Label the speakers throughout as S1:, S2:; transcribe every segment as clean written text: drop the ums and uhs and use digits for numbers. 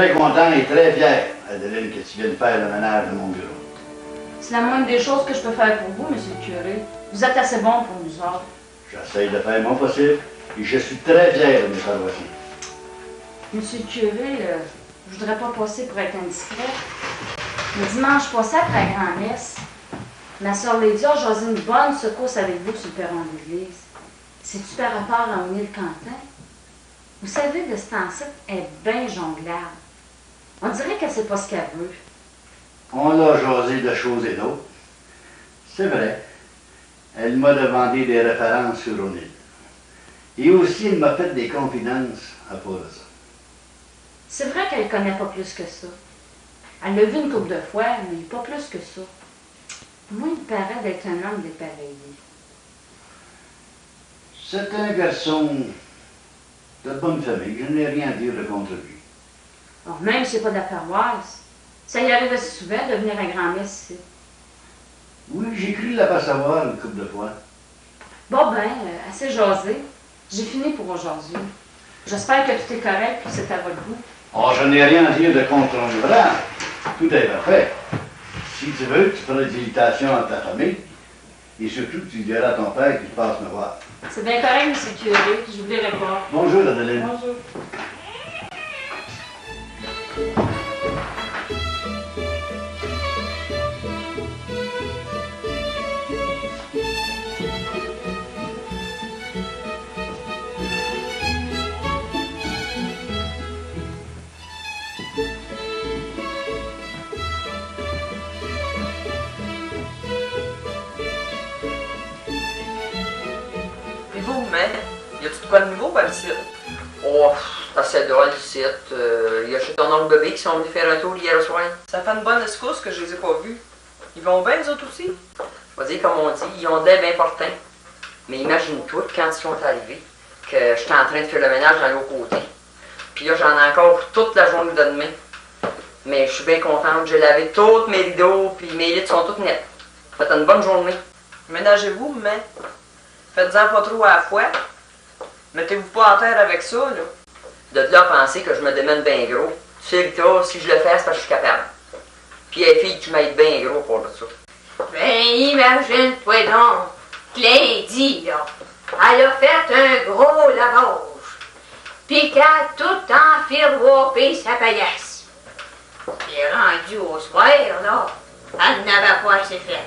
S1: très content et très fier, Adeline, que tu viennes faire le ménage de mon bureau.
S2: C'est la moindre des choses que je peux faire pour vous, monsieur le curé. Vous êtes assez bon pour nous autres.
S1: J'essaye de faire mon possible et je suis très fier de mes paroissiens.
S2: Monsieur le curé, je voudrais pas passer pour être indiscret. Mais dimanche passé, après la grand-messe, ma soeur Lydia a jasé une bonne secousse avec vous sur le perron de l'église. C'est-tu par rapport à O'Neill Quentin? Vous savez, de ce temps-ci, elle est bien jonglarde. On dirait qu'elle sait pas ce qu'elle veut.
S1: On l'a jasé de choses et d'autres. C'est vrai. Elle m'a demandé des références sur O'Neill. Et aussi, elle m'a fait des confidences à propos de ça.
S2: C'est vrai qu'elle connaît pas plus que ça. Elle l'a vu une couple de fois, mais pas plus que ça. Moi, il me paraît d'être un homme dépareillé.
S1: C'est un garçon de bonne famille. Je n'ai rien à dire contre lui.
S2: Alors, même si c'est pas de la paroisse, ça y arrive assez souvent de venir à grand-messe ici.
S1: Oui, j'ai cru l'apercevoir une couple de fois.
S2: Bon ben, assez jasé. J'ai fini pour aujourd'hui. J'espère que tout est correct et que c'est à votre goût.
S1: Oh, je n'ai rien à dire de contre ton ouvrage. Tout est parfait. Si tu veux, tu feras des invitations à ta famille. Et surtout, tu diras à ton père qu'il passe me voir.
S2: C'est bien correct, monsieur le curé. Je n'oublierai pas.
S1: Bonjour, Adeline.
S2: Bonjour.
S3: Y a-tu de quoi de nouveau par ici? Oh, c'est assez drôle ici. Y a chez ton oncle bébé qui sont venus faire un tour hier soir.
S4: Ça fait une bonne escousse que je les ai pas vus. Ils vont bien, les autres aussi?
S3: Je vais dire, comme on dit, ils ont d'air bien portants. Mais imagine-toi, quand ils sont arrivés, que j'étais en train de faire le ménage dans l'autre côté. Puis là, j'en ai encore pour toute la journée de demain. Mais je suis bien contente. J'ai lavé tous mes rideaux, puis mes lits sont toutes nettes. Faites une bonne journée.
S4: Ménagez-vous, mais faites-en pas trop à la fois. Mettez-vous pas en terre avec ça, là.
S3: De là à penser que je me démène bien gros. Tu sais, Rita, si je le fais, c'est parce que je suis capable. Puis il y a une fille qui m'aide bien gros pour ça.
S5: Ben, imagine-toi donc, Clédie, là, elle a fait un gros lavage. Puis qu'elle a tout enfiroppé sa paillasse. Puis rendu au soir, là, elle n'avait pas assez fait.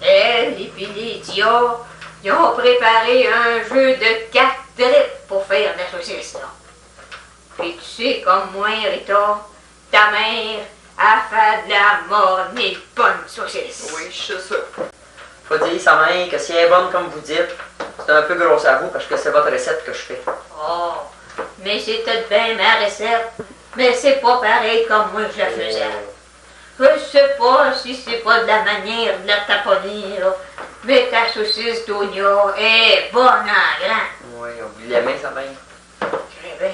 S5: Elle et puis Lydia, ils ont préparé un jeu de 4 tripes pour faire de la saucisse, là. Puis tu sais, comme moi, Rita, ta mère a fait de la mornée bonne saucisse.
S4: Oui, je sais ça.
S3: Faut dire, sa mère, que si elle est bonne comme vous dites, c'est un peu gros à vous parce que c'est votre recette que je fais.
S5: Oh, mais c'est tout bien ma recette. Mais c'est pas pareil comme moi que je la faisais. Je sais pas si c'est pas de la manière de la taponner, là. Mais ta saucisse d'oignon est bonne en grand.
S3: Oui, oublie la main, sa mère.
S5: Très bien.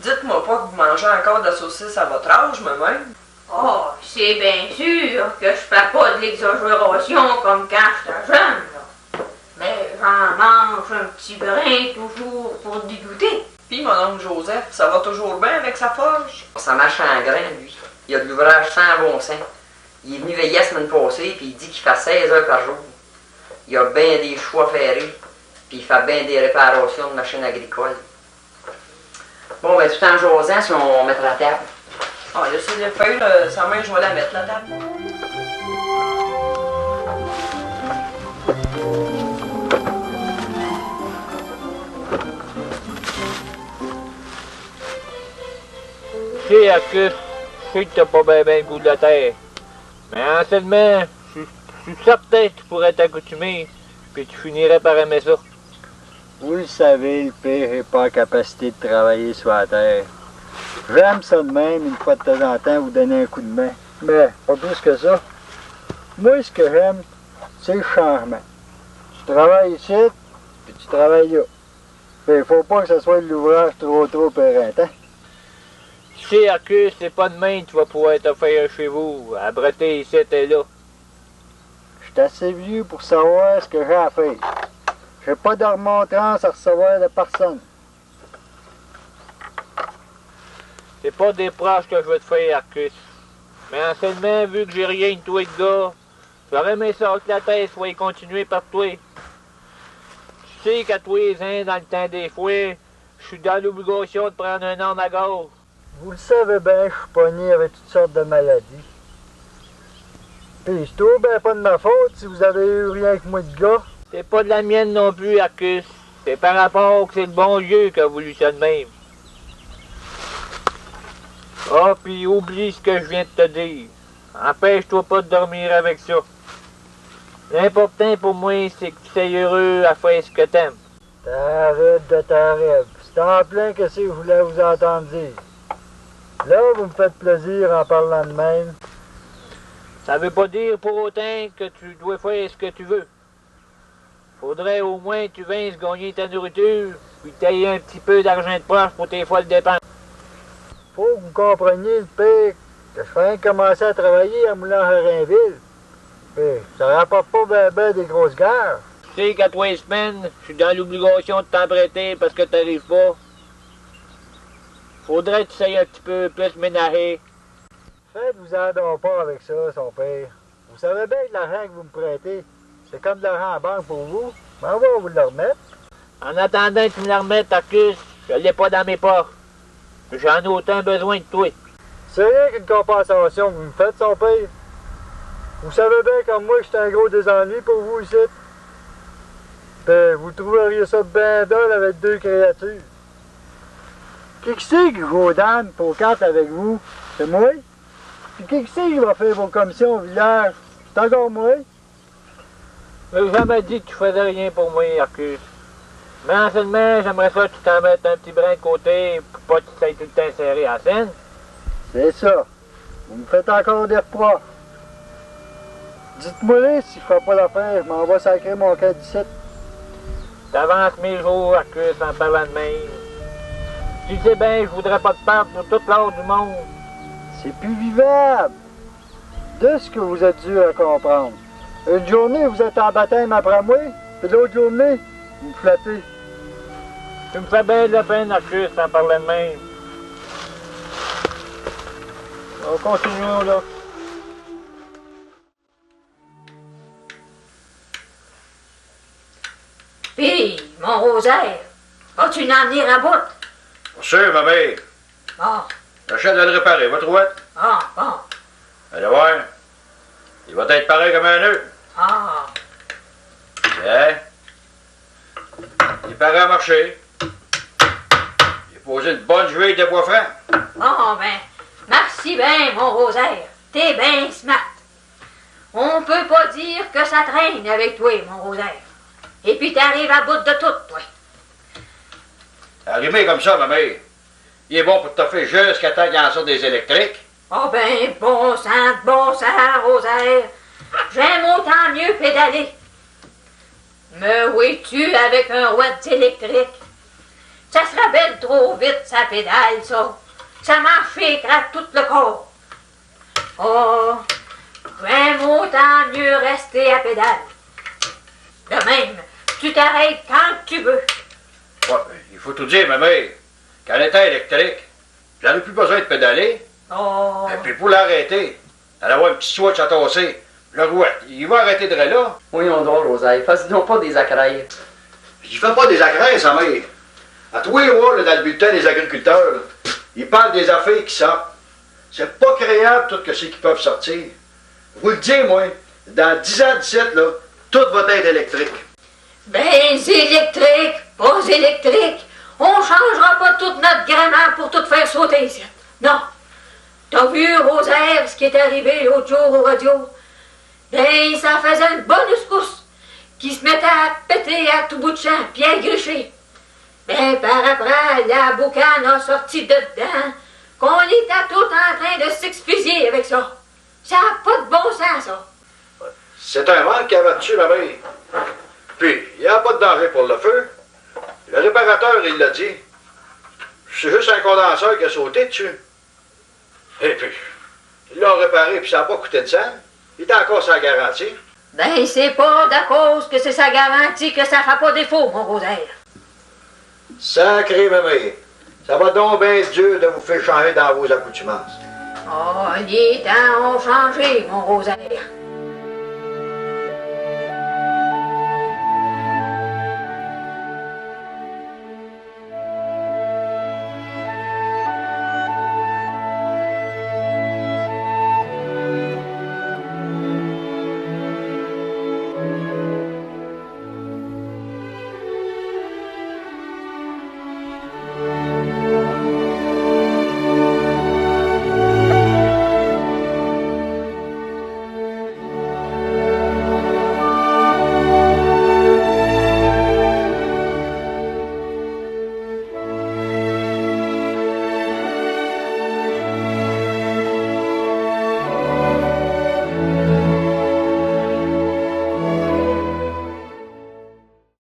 S4: Dites-moi pas que vous mangez encore de la saucisse à votre âge, moi-même.
S5: Oh, c'est bien sûr que je fais pas de l'exagération comme quand j'étais jeune, là. Mais j'en mange un petit brin toujours pour dégoûter.
S4: Puis mon oncle Joseph, ça va toujours bien avec sa forge?
S3: Ça marche en grain, lui. Il a de l'ouvrage sans bon sens. Il est venu veiller la semaine passée, puis il dit qu'il fait 16 heures par jour. Il a bien des choix ferrés, puis il fait bien des réparations de machines agricoles. Bon, ben, tout en jasant, si on met la table.
S4: Ah, là, c'est les feuilles, sa main, je vais la mettre, la table.
S6: Tu sais, Arcus, je sais que t'as pas bien le goût de la terre. Mais anciennement, je suis certain que tu pourrais t'accoutumer, puis tu finirais par aimer ça.
S7: Vous le savez, le père n'est pas en capacité de travailler sur la terre. J'aime ça de même, une fois de temps en temps, vous donner un coup de main. Mais pas plus que ça. Moi, ce que j'aime, c'est le changement. Tu travailles ici, puis tu travailles là. Mais il faut pas que ce soit de l'ouvrage trop éreintant.
S6: Tu sais, Arcus, c'est pas demain que tu vas pouvoir te faire chez vous, à bretter ici et là.
S7: Je suis assez vieux pour savoir ce que j'ai à faire. J'ai pas de remontrance à recevoir de personne.
S6: C'est pas des proches que je veux te faire, Arcus. Mais en seulement, vu que j'ai rien de toi de gars, j'aurais aimé ça que la tête soit continuée par toi. Tu sais qu'à tous les ans, dans le temps des fouets, je suis dans l'obligation de prendre un an à gauche.
S7: Vous le savez bien, je suis pogné avec toutes sortes de maladies. Puis c'est tout ben pas de ma faute si vous avez eu rien que moi de gars.
S6: C'est pas de la mienne non plus, Arcus. C'est par rapport au que c'est le bon Dieu qui a voulu ça de même. Ah, puis oublie ce que je viens de te dire. Empêche-toi pas de dormir avec ça. L'important pour moi, c'est que tu sois heureux à faire ce que t'aimes.
S7: T'arrêtes de ta rêve. C'est en plein que c'est que je voulais vous entendre dire. Là, vous me faites plaisir en parlant de même.
S6: Ça veut pas dire pour autant que tu dois faire ce que tu veux. Faudrait au moins que tu viennes gagner ta nourriture, puis que t'aies un petit peu d'argent de poche pour tes folles dépenses.
S7: Faut que vous compreniez le pire que je viens de commencer à travailler à Moulin-Rainville. Puis ça rapporte pas ben des grosses guerres.
S6: Tu sais qu'à 3 semaines, je suis dans l'obligation de t'emprunter parce que t'arrives pas. Faudrait que tu sois un petit peu plus ménagé.
S7: Faites-vous-en donc pas avec ça, son père. Vous savez bien que l'argent que vous me prêtez, c'est comme de l'argent en banque pour vous. Mais on va vous le remettre.
S6: En attendant que tu me la remettes, Arcus, je l'ai pas dans mes poches. J'en ai autant besoin de toi.
S7: C'est rien qu'une compensation que vous me faites, son père. Vous savez bien comme moi que c'est un gros désennui pour vous ici. Ben, vous trouveriez ça bien dole avec 2 créatures. Qui c'est qui vous donne pour carte avec vous? C'est moi. Puis qui c'est qui va faire vos commissions au village? C'est encore moi.
S6: Je jamais dit que tu faisais rien pour moi, Arcus. Mais en seulement, j'aimerais ça que tu t'en mettes un petit brin de côté pour pas que tu sois tout le temps serré à la scène.
S7: C'est ça. Vous me faites encore des reproches. Dites-moi si je fais pas l'affaire, je m'en vais sacrer mon cas d'ici.
S6: T'avances mes jours, Arcus, en parlant de même. Tu sais bien, je voudrais pas te perdre pour toute l'or du monde.
S7: C'est plus vivable. De ce que vous êtes dû à comprendre. Une journée, vous êtes en baptême après moi, puis l'autre journée, vous me flattez.
S6: Tu me fais bien de la peine, Arcus, en parlant de même. On continue, là.
S5: Puis, mon rosaire, vas-tu en venir à bout?
S8: Bien sûr, ma mère.
S5: Bon,
S8: J'achète de le réparer, va trouver.
S5: bon.
S8: Allez voir. Il va être pareil comme un nœud.
S5: Ah,
S8: Bien. Il est pareil à marcher. Il a posé une bonne jouée de bois franc.
S5: bon, ben, merci bien, mon rosaire. T'es bien smart. On peut pas dire que ça traîne avec toi, mon rosaire. Et puis t'arrives à bout de tout, toi.
S8: Arrimé comme ça, ma mère. Il est bon pour te faire jusqu'à temps qu'il en sorte des électriques.
S5: Oh ben, bon sang, rosaire. J'aime autant mieux pédaler. Me vois-tu avec un watt électrique? Ça serait ben trop vite, sa pédale, ça. Ça m'enficra tout le corps. Oh, j'aime autant mieux rester à pédale. De même, tu t'arrêtes quand tu veux.
S8: Ouais, il faut tout dire, ma mère. Quand elle était électrique, j'avais plus besoin de pédaler.
S5: Oh,
S8: Et puis pour l'arrêter, elle avait un petit switch à tasser. Le rouette, il va arrêter de là.
S3: Voyons donc, Rosaire, fais donc pas des acrailles.
S8: Il fait pas des acrènes, sa mère. À tous les mois, là, dans le bulletin des agriculteurs, là, ils parlent des affaires qui sortent. C'est pas créable tout ce qu'ils peuvent sortir. Vous le dites, moi, dans 10 ans d'ici, là, tout va être électrique.
S5: ben électrique, pas électrique. On changera pas toute notre grammaire pour tout faire sauter ici. Non. T'as vu, Rosaire, ce qui est arrivé l'autre jour au radio? Ben, ça faisait une bonne escousse qui se mettait à péter à tout bout de champ, puis à gricher. Ben, par après, la boucane a sorti de dedans qu'on était tout en train de s'exfusier avec ça. Ça n'a pas de bon sens, ça.
S8: C'est un manque qui avait dessus, ma mère. Puis, il n'y a pas de danger pour le feu. Le réparateur, il l'a dit. C'est juste un condenseur qui a sauté dessus. Et puis, ils l'ont réparé, puis ça n'a pas coûté de sang. Il est encore sans garantie.
S5: Ben, c'est pas d'à cause que c'est sa garantie que ça fait pas défaut, mon Rosaire.
S8: Sacré, ma mère. Ça va donc bien être dur de vous faire changer dans vos accoutumances.
S5: Oh, les temps ont changé, mon Rosaire.